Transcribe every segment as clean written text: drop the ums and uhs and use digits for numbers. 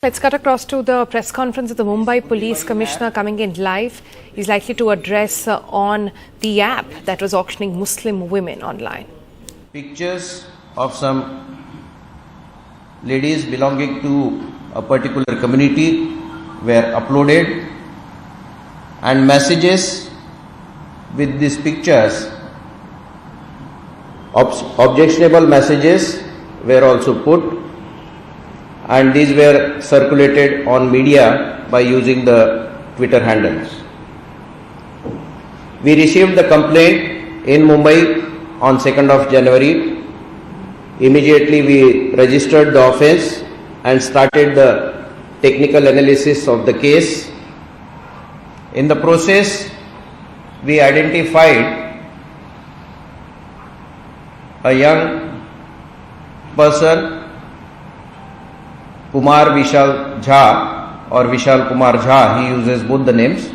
Let's cut across to the press conference of the Mumbai Police Commissioner coming in live. He's likely to address on the app that was auctioning Muslim women online. Pictures of some ladies belonging to a particular community were uploaded, and messages with these pictures, objectionable messages were also put, and these were circulated on media by using the Twitter handles. We received the complaint in Mumbai on 2nd of January. Immediately we registered the offence and started the technical analysis of the case. In the process, we identified a young person, Kumar Vishal Jha or Vishal Kumar Jha, he uses both the names,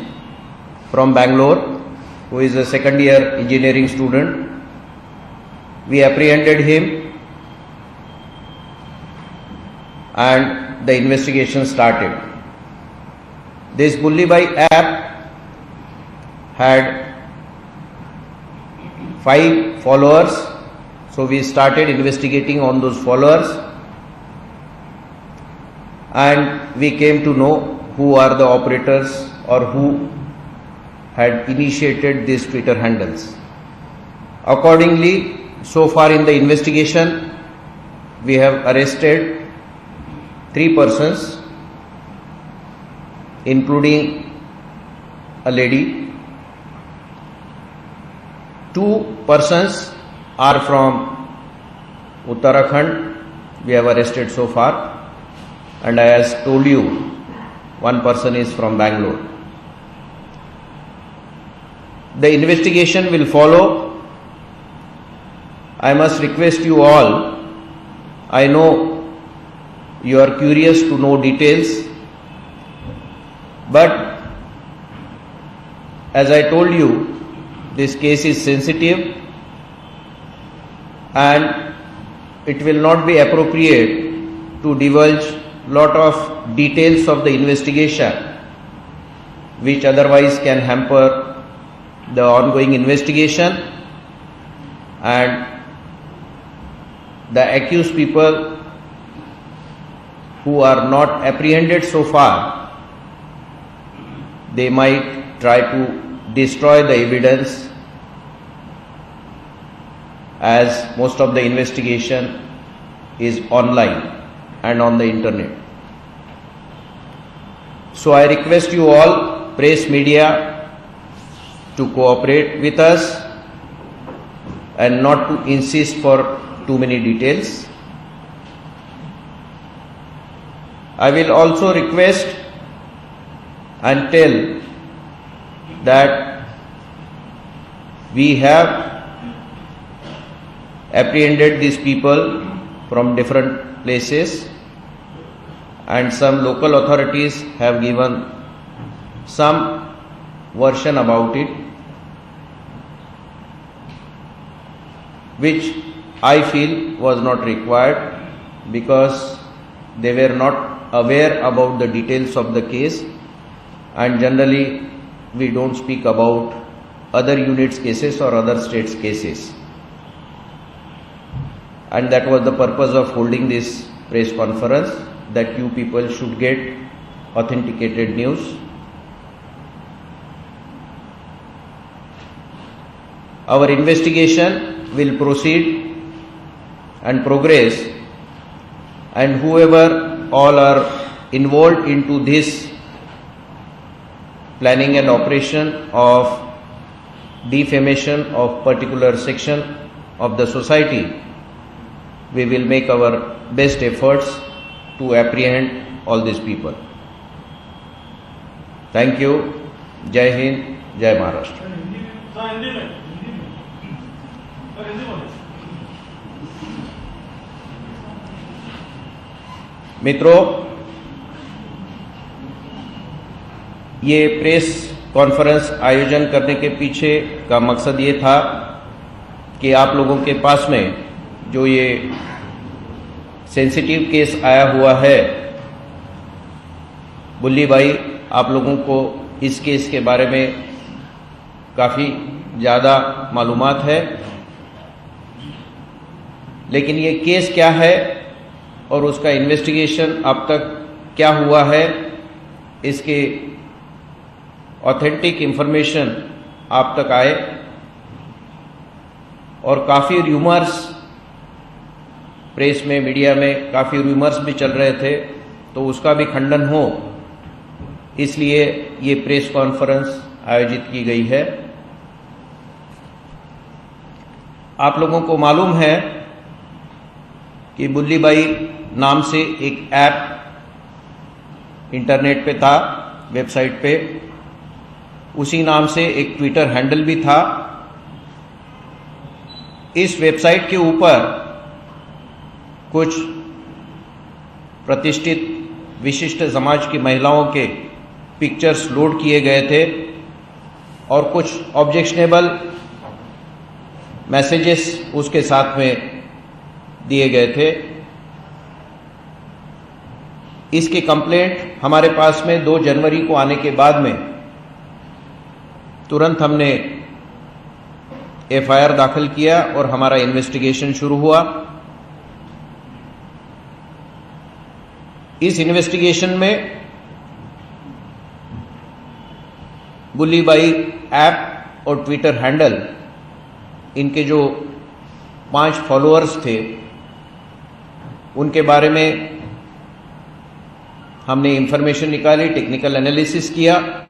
from Bangalore, who is a second year engineering student. We apprehended him and the investigation started. This Bullibai app had 5 followers, so we started investigating on those followers, and we came to know who are the operators or who had initiated these Twitter handles. Accordingly, so far in the investigation, we have arrested 3 persons, including a lady. 2 persons are from Uttarakhand, we have arrested so far. And as I told you, 1 person is from Bangalore. The investigation will follow. I must request you all, I know you are curious to know details, but as I told you, this case is sensitive and it will not be appropriate to divulge lot of details of the investigation which otherwise can hamper the ongoing investigation, and the accused people who are not apprehended so far, they might try to destroy the evidence, as most of the investigation is online and on the internet. So I request you all, press, media, to cooperate with us and not to insist for too many details. I will also request and tell that we have apprehended these people from different places, and some local authorities have given some version about it, which I feel was not required because they were not aware about the details of the case, and generally we don't speak about other units' cases or other states' cases. And that was the purpose of holding this press conference, that you people should get authenticated news. Our investigation will proceed and progress, and whoever all are involved into this planning and operation of defamation of particular section of the society, we will make our best efforts to apprehend all these people. Thank you. Jai Hind, Jai Maharashtra. मित्रों, ये press conference आयोजन करने के पीछे का मकसद ये था कि आप लोगों के पास में जो ये सेंसिटिव केस आया हुआ है बुल्ली भाई, आप लोगों को इस केस के बारे में काफ़ी ज़्यादा मालूमात है, लेकिन ये केस क्या है और उसका इन्वेस्टिगेशन अब तक क्या हुआ है, इसके ऑथेंटिक इंफॉर्मेशन आप तक आए। और काफ़ी र्यूमर्स प्रेस में, मीडिया में काफ़ी र्यूमर्स भी चल रहे थे, तो उसका भी खंडन हो, इसलिए ये प्रेस कॉन्फ्रेंस आयोजित की गई है। आप लोगों को मालूम है कि बुल्ली भाई नाम से एक ऐप इंटरनेट पे था, वेबसाइट पे, उसी नाम से एक ट्विटर हैंडल भी था। इस वेबसाइट के ऊपर कुछ प्रतिष्ठित विशिष्ट समाज की महिलाओं के पिक्चर्स लोड किए गए थे और कुछ ऑब्जेक्शनेबल मैसेजेस उसके साथ में दिए गए थे। इसकी कंप्लेंट हमारे पास में 2 जनवरी को आने के बाद में तुरंत हमने एफआईआर दाखिल किया और हमारा इन्वेस्टिगेशन शुरू हुआ। इस इन्वेस्टिगेशन में बुल्ली भाई ऐप और ट्विटर हैंडल, इनके जो 5 फॉलोअर्स थे, उनके बारे में हमने इंफॉर्मेशन निकाली, टेक्निकल एनालिसिस किया